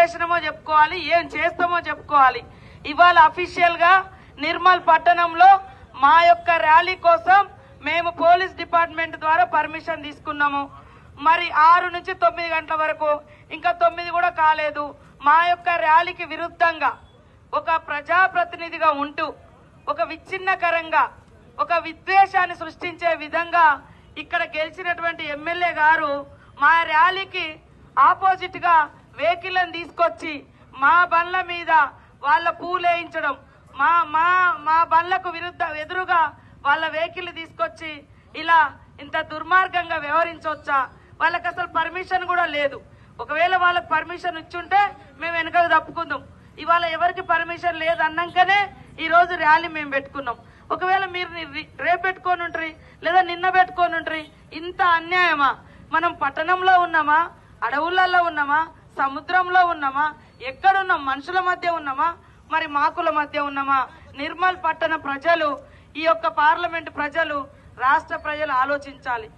చేసినామో చెప్పుకోవాలి, ఏం చేస్తామో చెప్పుకోవాలి. ఇవాళ అఫీషియల్ గా నిర్మల్ పట్టణంలో మా యొక్క ర్యాలీ కోసం మేము పోలీస్ డిపార్ట్మెంట్ ద్వారా పర్మిషన్ తీసుకున్నాము. మరి 6 నుంచి 9 గంటల వరకు, ఇంకా 9 కూడా కాలేదు. మా యొక్క ర్యాలీకి విరుద్ధంగా ఒక ప్రజాప్రతినిధిగా ఉంటూ ఒక విచ్ఛిన్నకరంగా ఒక విద్వేషాన్ని సృష్టించే విధంగా ఇక్కడ గెలిచినటువంటి ఎమ్మెల్యే గారు మా ర్యాలీకి ఆపోజిట్ గా వెహికల్ని తీసుకొచ్చి మా బండ్ల మీద వాళ్ళ పూలేయించడం, మా మా మా బండ్లకు ఎదురుగా వాళ్ళ వెహికల్ తీసుకొచ్చి ఇలా ఇంత దుర్మార్గంగా వ్యవహరించవచ్చా? వాళ్ళకి అసలు పర్మిషన్ కూడా లేదు. ఒకవేళ వాళ్ళకి పర్మిషన్ ఇచ్చుంటే మేము వెనకకు తప్పుకుందాం. ఇవాళ ఎవరికి పర్మిషన్ లేదు అన్నాకనే ఈ రోజు ర్యాలీ మేము పెట్టుకున్నాం. ఒకవేళ మీరు రేపు పెట్టుకొని ఉంటారు లేదా నిన్న పెట్టుకొని ఉంటారు. ఇంత అన్యాయమా? మనం పట్టణంలో ఉన్నామా, అడవులలో ఉన్నామా, సముద్రంలో ఉన్నామా, ఎక్కడున్నాం? మనుషుల మధ్య ఉన్నామా, మరి మాకుల మధ్య ఉన్నామా? నిర్మల్ పట్టణ ప్రజలు, ఈ యొక్క పార్లమెంట్ ప్రజలు, రాష్ట్ర ప్రజలు ఆలోచించాలి.